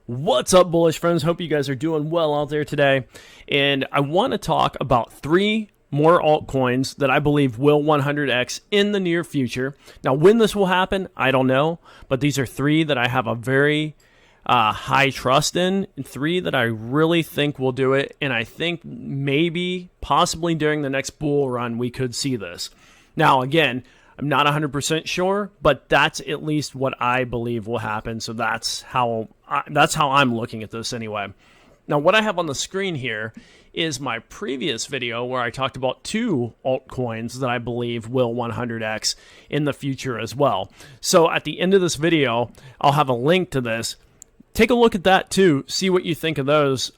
What's up, bullish friends? Hope you guys are doing well out there today. And I want to talk about 3 more altcoins that I believe will 100x in the near future. Now, when this will happen, I don't know. But these are 3 that I have a very high trust in, and 3 that I really think will do it. And I think maybe, possibly during the next bull run, we could see this. Now, again, I'm not 100% sure, but that's at least what I believe will happen. So that's how I'm looking at this anyway. Now, what I have on the screen here is my previous video where I talked about 2 altcoins that I believe will 100x in the future as well. So at the end of this video, I'll have a link to this. Take a look at that too, see what you think of those,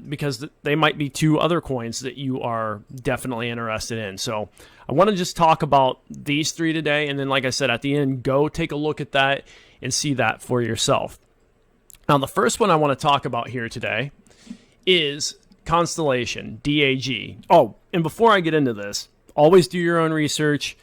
because they might be 2 other coins that you are definitely interested in. So I want to just talk about these 3 today, and then like I said, at the end, go take a look at that and see that for yourself. Now, the first one I want to talk about here today is Constellation, DAG. Oh, and before I get into this, always do your own research.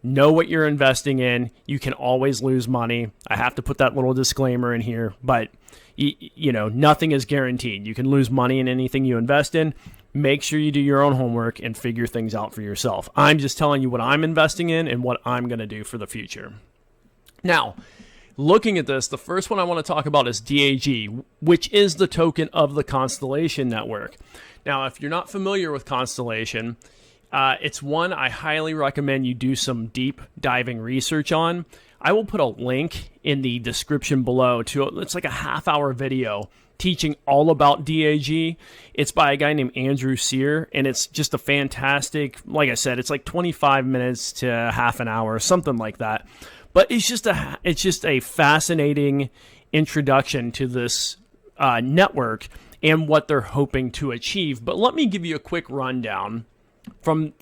Know what you're investing in. You can always lose money. I have to put that little disclaimer in here, but you know, nothing is guaranteed. You can lose money in anything you invest in. Make sure you do your own homework and figure things out for yourself. I'm just telling you what I'm investing in and what I'm going to do for the future. Now, looking at this, the first one I want to talk about is DAG, which is the token of the Constellation network. Now, if you're not familiar with Constellation, it's one I highly recommend you do some deep diving research on. I will put a link in the description below to, it's like a half-hour video teaching all about DAG. It's by a guy named Andrew Seer, and it's just a fantastic, like I said, it's like 25 minutes to half an hour, something like that. But it's just a fascinating introduction to this network and what they're hoping to achieve. But let me give you a quick rundown from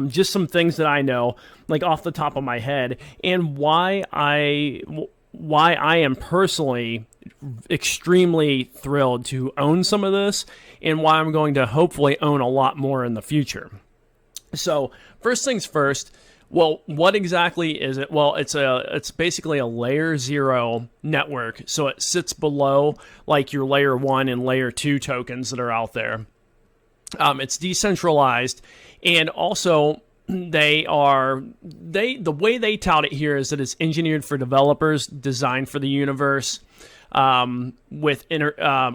just some things that I know, like off the top of my head, and why I am personally extremely thrilled to own some of this, and why I'm going to hopefully own a lot more in the future. So first things first, well, what exactly is it? Well, it's basically a layer 0 network. So it sits below like your layer 1 and layer 2 tokens that are out there. It's decentralized, and also the way they tout it here is that it's engineered for developers, designed for the universe, with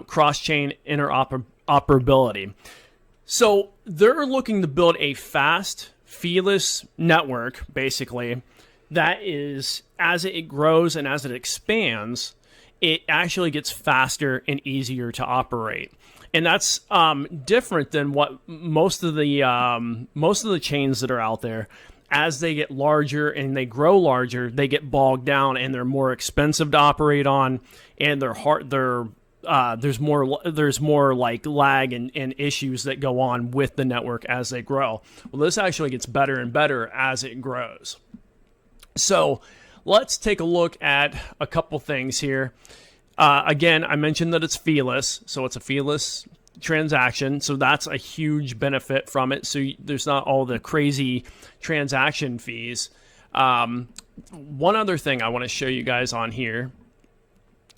cross-chain interoperability. So they're looking to build a fast, feeless network, basically, that is, as it grows and as it expands, it actually gets faster and easier to operate. And that's different than what most of the chains that are out there. As they get larger and they grow larger, they get bogged down and they're more expensive to operate on, and there's more like lag and issues that go on with the network as they grow. Well, this actually gets better and better as it grows. So let's take a look at a couple things here. Again, I mentioned that it's feeless, so it's a feeless transaction, so that's a huge benefit from it. So there's not all the crazy transaction fees. One other thing I want to show you guys on here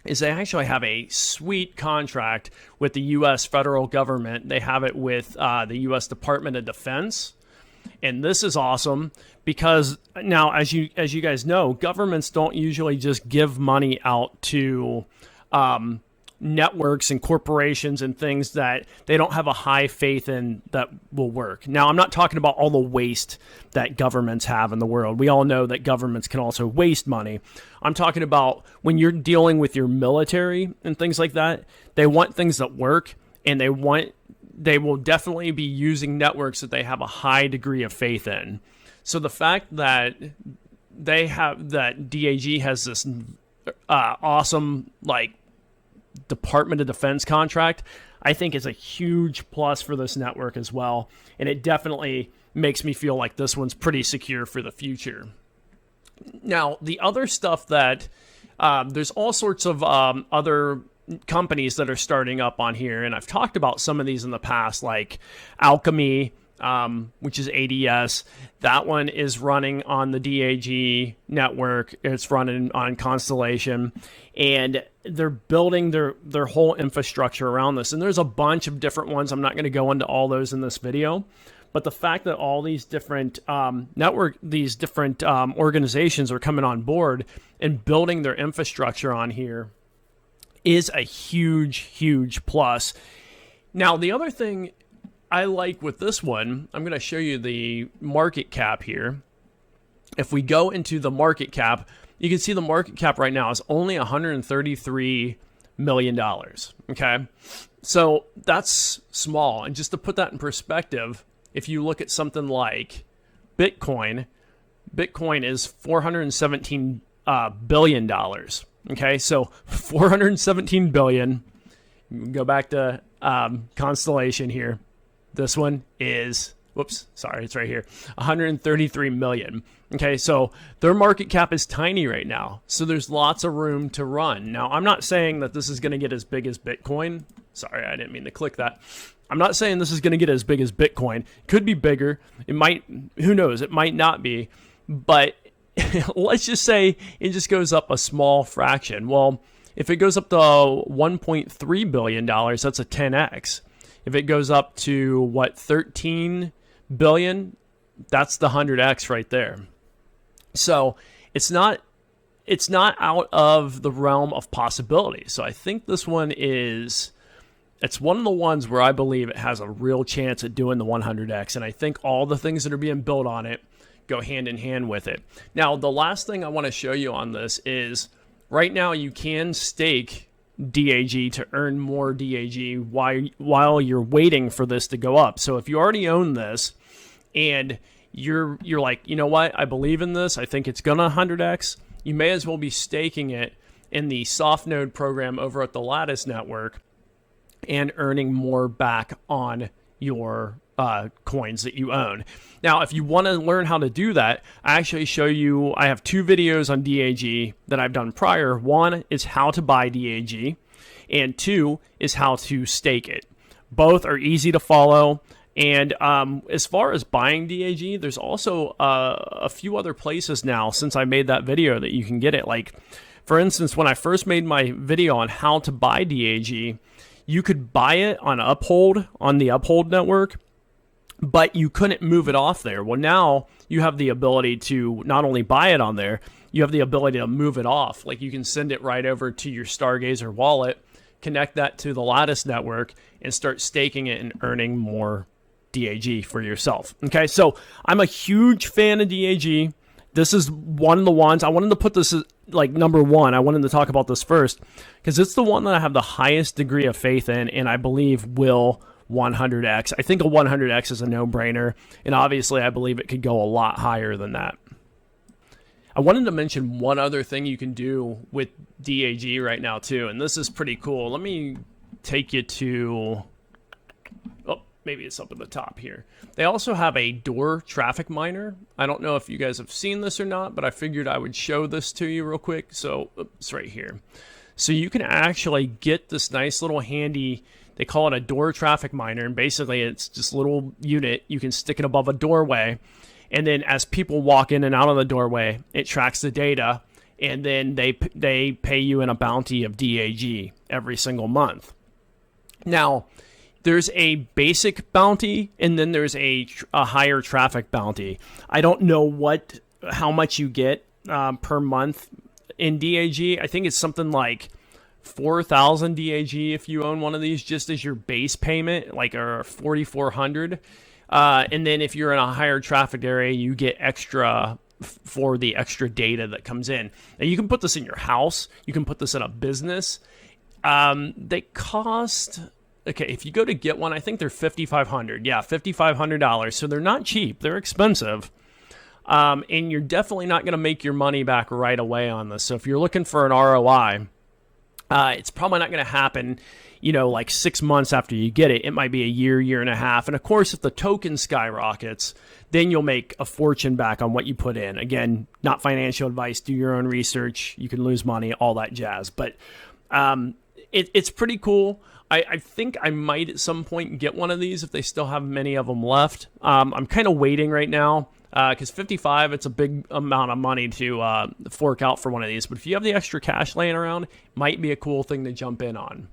is they actually have a sweet contract with the U.S. federal government. They have it with the U.S. Department of Defense. And this is awesome because now, as you guys know, governments don't usually just give money out to networks and corporations and things that they don't have a high faith in that will work. Now, I'm not talking about all the waste that governments have in the world. We all know that governments can also waste money. I'm talking about when you're dealing with your military and things like that, they want things that work, and they will definitely be using networks that they have a high degree of faith in. So the fact that DAG has this awesome like Department of Defense contract, I think is a huge plus for this network as well. And it definitely makes me feel like this one's pretty secure for the future. Now, the other stuff that there's all sorts of other companies that are starting up on here, and I've talked about some of these in the past, like Alchemy, which is ADS. That one is running on the DAG network. It's running on Constellation, and they're building their whole infrastructure around this. And there's a bunch of different ones. I'm not going to go into all those in this video. But the fact that all these different organizations are coming on board and building their infrastructure on here is a huge, huge plus. Now, the other thing I like with this one, I'm going to show you the market cap here. If we go into the market cap, you can see the market cap right now is only $133 million. Okay, so that's small. And just to put that in perspective, if you look at something like Bitcoin is $417 billion. Okay, so $417 billion. Go back to Constellation here. This one is, whoops, sorry, it's right here, 133 million. Okay, so their market cap is tiny right now. So there's lots of room to run. Now, I'm not saying that this is going to get as big as Bitcoin. Sorry, I didn't mean to click that. I'm not saying this is going to get as big as Bitcoin. It could be bigger. It might, who knows? It might not be. But let's just say it just goes up a small fraction. Well, if it goes up to $1.3 billion, that's a 10x. If it goes up to, 13 billion, that's the 100x right there. So it's not out of the realm of possibility. So I think this one it's one of the ones where I believe it has a real chance at doing the 100x. And I think all the things that are being built on it go hand in hand with it. Now, the last thing I want to show you on this is right now you can stake DAG to earn more DAG while you're waiting for this to go up. So if you already own this and you're like, you know what, I believe in this, I think it's gonna 100x, you may as well be staking it in the soft node program over at the Lattice network and earning more back on your coins that you own. Now, if you want to learn how to do that, I actually show you, I have 2 videos on DAG that I've done prior. One is how to buy DAG, and 2 is how to stake it. Both are easy to follow. And as far as buying DAG, there's also a few other places now since I made that video that you can get it. Like, for instance, when I first made my video on how to buy DAG, you could buy it on the Uphold network, but you couldn't move it off there. Well, now you have the ability to not only buy it on there, you have the ability to move it off. Like, you can send it right over to your Stargazer wallet, connect that to the Lattice network, and start staking it and earning more DAG for yourself. Okay, so I'm a huge fan of DAG. This is one of the ones I wanted to put this as like number one. I wanted to talk about this first because it's the one that I have the highest degree of faith in, and I believe will 100x. I think a 100x is a no-brainer, and obviously I believe it could go a lot higher than that. I wanted to mention one other thing you can do with DAG right now too, and this is pretty cool. Let me take you to, maybe it's up at the top here. They also have a door traffic miner. I don't know if you guys have seen this or not, but I figured I would show this to you real quick. So it's right here. So you can actually get this nice little handy, they call it a door traffic miner. And basically it's just a little unit. You can stick it above a doorway. And then as people walk in and out of the doorway, it tracks the data. And then they pay you in a bounty of DAG every single month. Now, there's a basic bounty, and then there's a higher traffic bounty. I don't know how much you get per month in DAG. I think it's something like 4,000 DAG if you own one of these, just as your base payment, like a 4,400. And then if you're in a higher traffic area, you get extra for the extra data that comes in. Now, you can put this in your house. You can put this in a business. They cost... Okay, if you go to get one, I think they're $5,500. Yeah, $5,500. So they're not cheap. They're expensive. And you're definitely not going to make your money back right away on this. So if you're looking for an ROI, it's probably not going to happen, like 6 months after you get it. It might be a year and a half. And of course, if the token skyrockets, then you'll make a fortune back on what you put in. Again, not financial advice. Do your own research. You can lose money, all that jazz. But it's pretty cool. I think I might at some point get one of these if they still have many of them left. I'm kind of waiting right now. because 55, it's a big amount of money to fork out for one of these. But if you have the extra cash laying around, might be a cool thing to jump in on.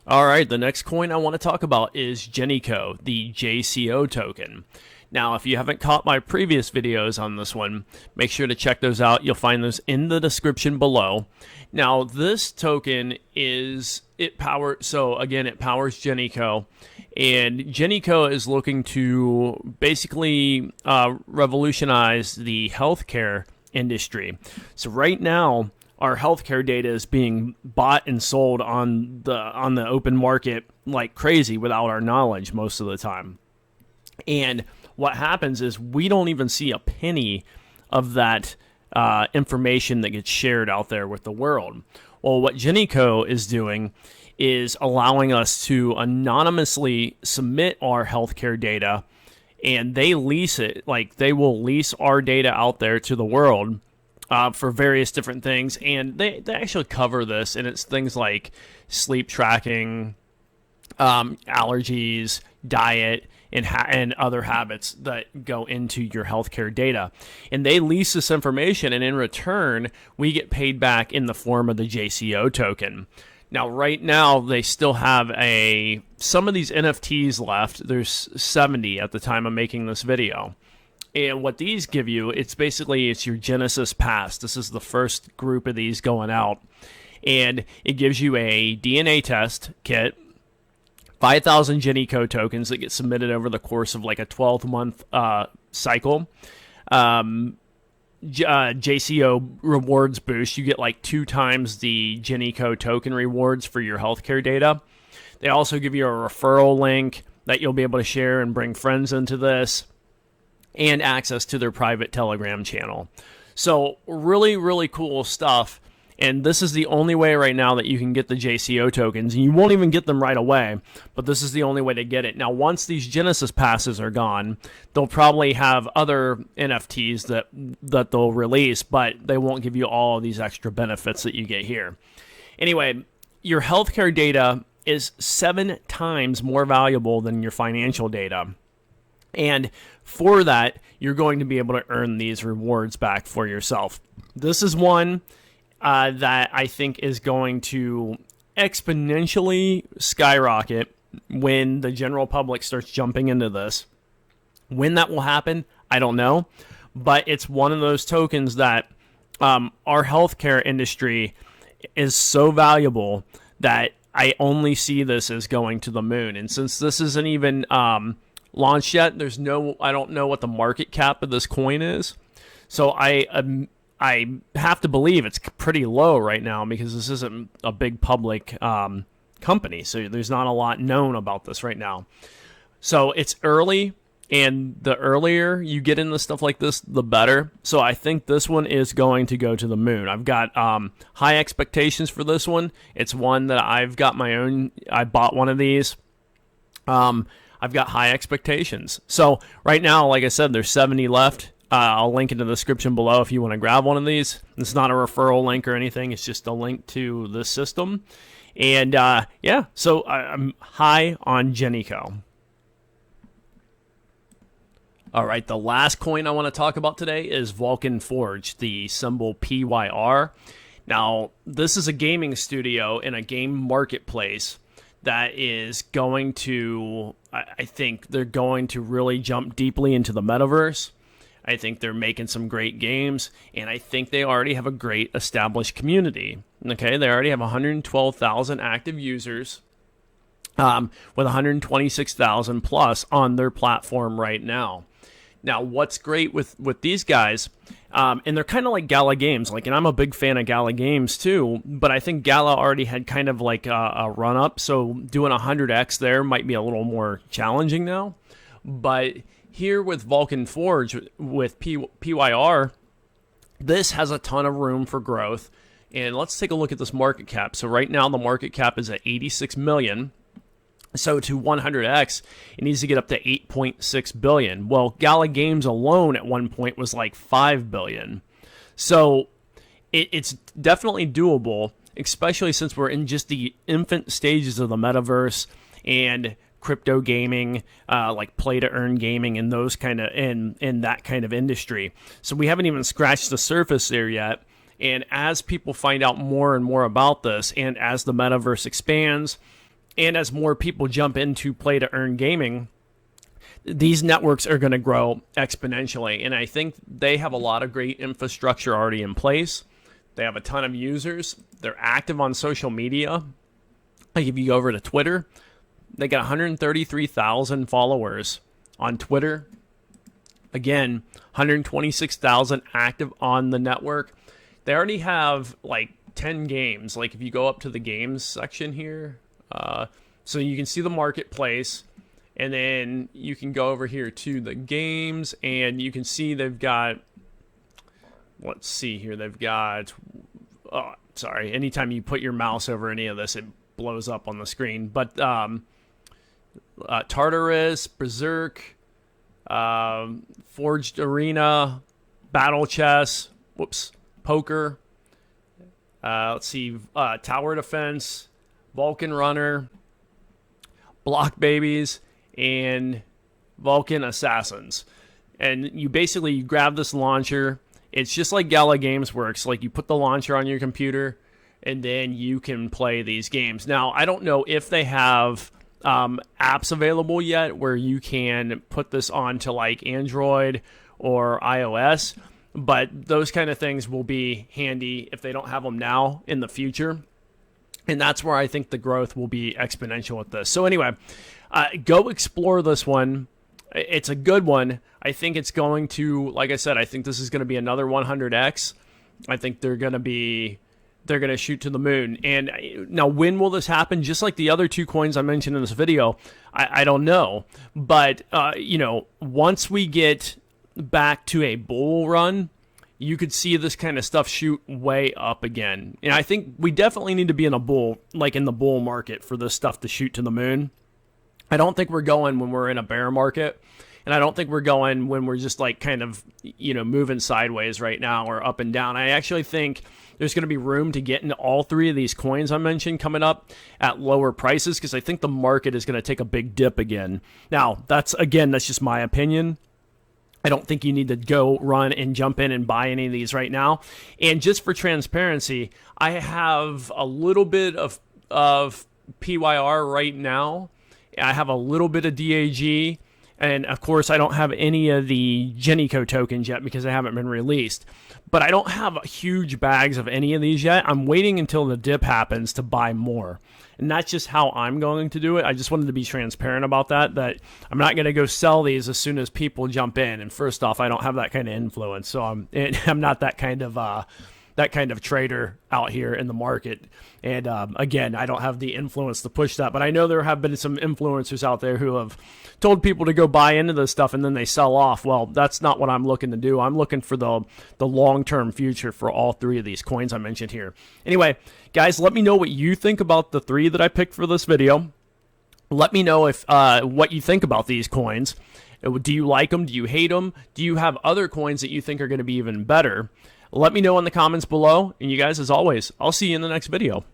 All right, the next coin I want to talk about is Genico, the JCO token. Now, if you haven't caught my previous videos on this one, make sure to check those out. You'll find those in the description below. Now, this token it powers Genico, and Genico is looking to basically revolutionize the healthcare industry. So right now, our healthcare data is being bought and sold on the open market like crazy without our knowledge most of the time. And what happens is we don't even see a penny of that information that gets shared out there with the world. Well, what Genico is doing is allowing us to anonymously submit our healthcare data, and they lease it. Like, they will lease our data out there to the world for various different things, and they actually cover this, and it's things like sleep tracking, allergies, diet, and other habits that go into your healthcare data. And they lease this information, and in return, we get paid back in the form of the JCO token. Now, right now, they still have some of these NFTs left. There's 70 at the time of making this video. And what these give you, it's your Genesis Pass. This is the first group of these going out. And it gives you a DNA test kit, 5,000 Genico tokens that get submitted over the course of like a 12-month cycle. JCO rewards boost. You get like 2 times the Genico token rewards for your healthcare data. They also give you a referral link that you'll be able to share and bring friends into this, and access to their private Telegram channel. So really, really cool stuff. And this is the only way right now that you can get the JCO tokens. And you won't even get them right away, but this is the only way to get it. Now, once these Genesis passes are gone, they'll probably have other NFTs that they'll release, but they won't give you all of these extra benefits that you get here. Anyway, your healthcare data is 7 times more valuable than your financial data. And for that, you're going to be able to earn these rewards back for yourself. This is one that I think is going to exponentially skyrocket when the general public starts jumping into this. When that will happen, I don't know. But it's one of those tokens that our healthcare industry is so valuable that I only see this as going to the moon. And since this isn't even launched yet, I don't know what the market cap of this coin is. So I have to believe it's pretty low right now because this isn't a big public company. So there's not a lot known about this right now. So it's early, and the earlier you get into stuff like this, the better. So I think this one is going to go to the moon. I've got high expectations for this one. It's one that I've got my own. I bought one of these. I've got high expectations. So right now, like I said, there's 70 left. I'll link in the description below if you want to grab one of these. It's not a referral link or anything. It's just a link to the system. And so I'm high on Genico. All right, the last coin I want to talk about today is Vulcan Forge, the symbol PYR. Now, this is a gaming studio in a game marketplace that is going to, I think they're going to really jump deeply into the metaverse. I think they're making some great games, and I think they already have a great established community. Okay, they already have 112,000 active users with 126,000 plus on their platform right now. Now, what's great with these guys, and they're kind of like Gala Games, and I'm a big fan of Gala Games too, but I think Gala already had kind of like a run-up, so doing 100x there might be a little more challenging now. But here with Vulcan Forge, with PYR, this has a ton of room for growth. And let's take a look at this market cap. So right now the market cap is at 86 million. So to 100x, it needs to get up to 8.6 billion. Well, Gala Games alone at one point was like 5 billion. So it's definitely doable, especially since we're in just the infant stages of the metaverse, and crypto gaming, like play to earn gaming, and those kind of in that kind of industry. So we haven't even scratched the surface there yet. And as people find out more and more about this, and as the metaverse expands, and as more people jump into play to earn gaming, these networks are going to grow exponentially. And I think they have a lot of great infrastructure already in place. They have a ton of users. They're active on social media. Like if you go over to Twitter, they got 133,000 followers on Twitter. Again, 126,000 active on the network. They already have like 10 games. Like if you go up to the games section here, so you can see the marketplace, and then you can go over here to the games, and you can see they've got, let's see here, they've got, sorry, anytime you put your mouse over any of this, it blows up on the screen. But Tartarus, Berserk, Forged Arena, Battle Chess, Poker, let's see, Tower Defense, Vulcan Runner, Block Babies, and Vulcan Assassins. And you basically grab this launcher. It's just like Gala Games works. Like you put the launcher on your computer, and then you can play these games. Now, I don't know if they have apps available yet where you can put this onto like Android or iOS, but those kind of things will be handy if they don't have them now in the future. And that's where I think the growth will be exponential with this. So anyway, go explore this one. It's a good one. I think it's going to, like I said, I think this is going to be another 100x. I think they're going to shoot to the moon. And now, when will this happen? Just like the other two coins I mentioned in this video, I don't know. But, once we get back to a bull run, you could see this kind of stuff shoot way up again. And I think we definitely need to be in a bull, like in the bull market, for this stuff to shoot to the moon. I don't think we're going when we're in a bear market. And I don't think we're going when we're just like kind of, moving sideways right now or up and down. I actually think there's going to be room to get into all three of these coins I mentioned coming up at lower prices, because I think the market is going to take a big dip again. Now, that's just my opinion. I don't think you need to go run and jump in and buy any of these right now. And just for transparency, I have a little bit of PYR right now. I have a little bit of DAG. And of course, I don't have any of the Genico tokens yet because they haven't been released. But I don't have huge bags of any of these yet. I'm waiting until the dip happens to buy more. And that's just how I'm going to do it. I just wanted to be transparent about that I'm not going to go sell these as soon as people jump in. And first off, I don't have that kind of influence. So I'm not that kind of trader out here in the market. And again, I don't have the influence to push that. But I know there have been some influencers out there who have told people to go buy into this stuff and then they sell off. Well, that's not what I'm looking to do. I'm looking for the long-term future for all three of these coins I mentioned here. Anyway, guys, let me know what you think about the three that I picked for this video. Let me know if what you think about these coins. Do you like them? Do you hate them? Do you have other coins that you think are going to be even better? Let me know in the comments below. And you guys, as always, I'll see you in the next video.